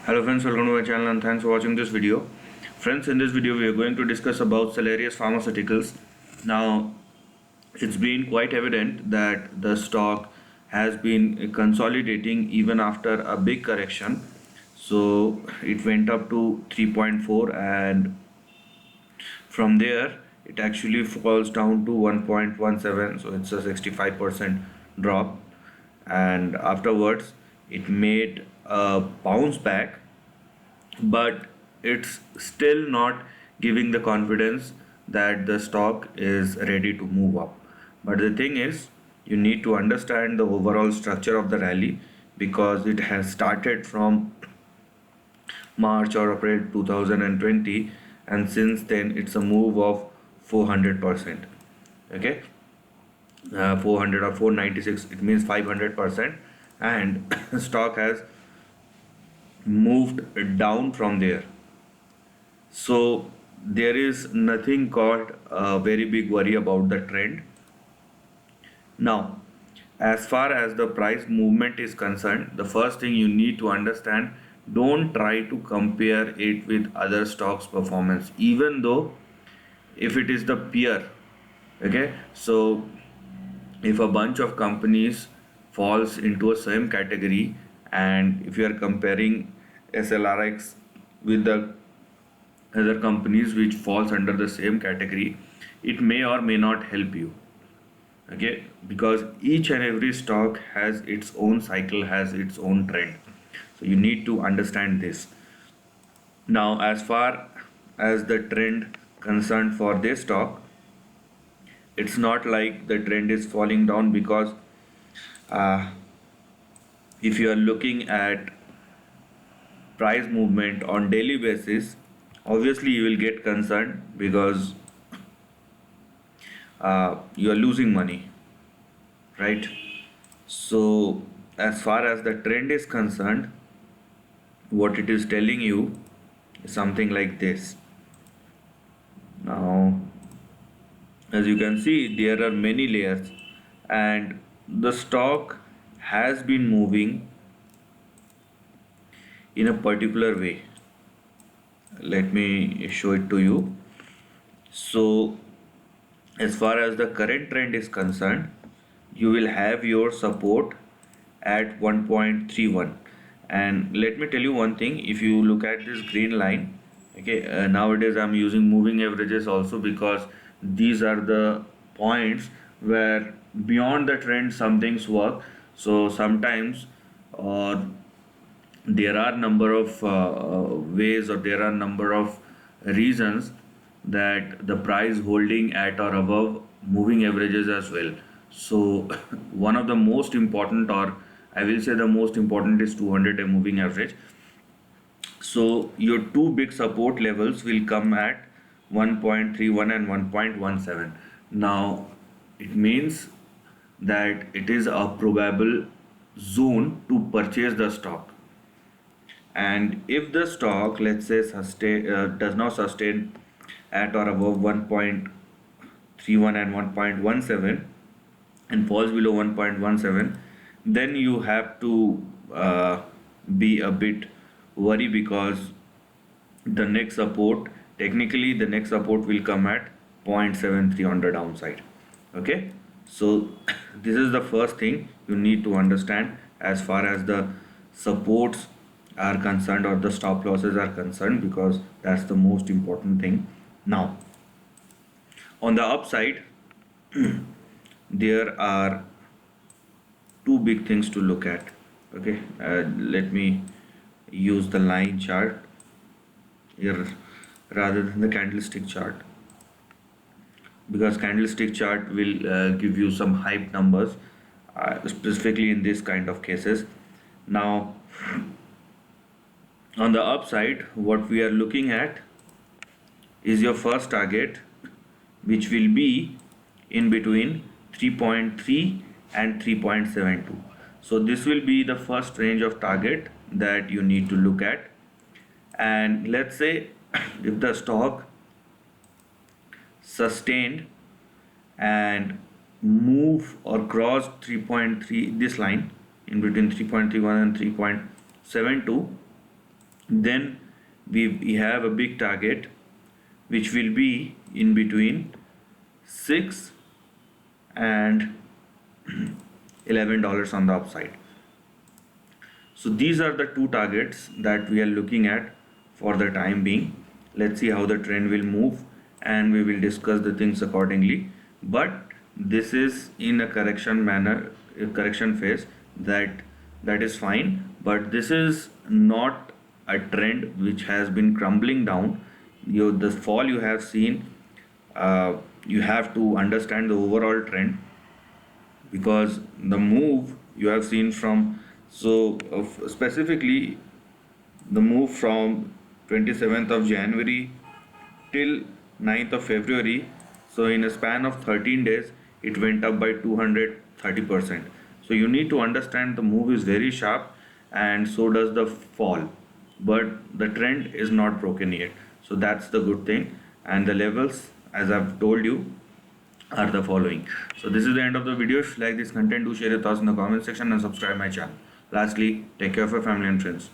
Hello friends, welcome to my channel and thanks for watching this video. Friends, in this video we are going to discuss about Salarius Pharmaceuticals. Now, it's been quite evident that the stock has been consolidating even after a big correction. So, it went up to 3.4 and from there it actually falls down to 1.17, so it's a 65% drop, and afterwards it made a bounce back, but it's still not giving the confidence that the stock is ready to move up. But the thing is, you need to understand the overall structure of the rally because it has started from March or April 2020, and since then it's a move of 400%. Okay, 400 or 496, it means 500%, and stock has moved down from there. So there is nothing called a very big worry about the trend. Now, as far as the price movement is concerned, the first thing you need to understand, don't try to compare it with other stocks performance, even though if it is the peer. Okay, so if a bunch of companies falls into a same category, and if you are comparing SLRX with the other companies which falls under the same category, it may or may not help you. Okay, because each and every stock has its own cycle, has its own trend, so you need to understand this. Now, as far as the trend concerned for this stock, it's not like the trend is falling down, because uh, if you are looking at price movement on daily basis, obviously you will get concerned because you are losing money, right? So as far as the trend is concerned, what it is telling you is something like this. Now, as you can see, there are many layers, and the stock has been moving in a particular way. Let me show it to you. So as far as the current trend is concerned, you will have your support at 1.31. And let me tell you one thing, if you look at this green line, okay, nowadays I'm using moving averages also, because these are the points where beyond the trend some things work. So sometimes, or there are number of ways, or there are number of reasons that the price holding at or above moving averages as well. So one of the most important, or I will say the most important, is 200 day moving average. So your two big support levels will come at 1.31 and 1.17. Now it means that it is a probable zone to purchase the stock, and if the stock, let's say, does not sustain at or above 1.31 and 1.17 and falls below 1.17, then you have to be a bit worried, because the next support, technically the next support will come at 0.73 on the downside. Okay, so this is the first thing you need to understand as far as the supports are concerned, or the stop losses are concerned, because that's the most important thing. Now, on the upside, there are two big things to look at. Okay, let me use the line chart here rather than the candlestick chart, because candlestick chart will give you some hype numbers, specifically in this kind of cases. Now, on the upside, what we are looking at is your first target, which will be in between 3.3 and 3.72. So this will be the first range of target that you need to look at. And let's say if the stock sustained and move or cross 3.3, this line in between 3.31 and 3.72, Then we have a big target which will be in between 6 and $11 on the upside. So these are the two targets that we are looking at for the time being. Let's see how the trend will move and we will discuss the things accordingly. But this is in a correction manner, a correction phase, that is fine. But this is not a trend which has been crumbling down. The fall you have seen, you have to understand the overall trend, because the move you have seen from, specifically the move from 27th of January till 9th of February, so in a span of 13 days it went up by 230%. So you need to understand the move is very sharp, and so does the fall, but the trend is not broken yet. So that's the good thing. And the levels, as I've told you, are the following. So this is the end of the video. If you like this content, do share your thoughts in the comment section and subscribe my channel. Lastly, take care of your family and friends.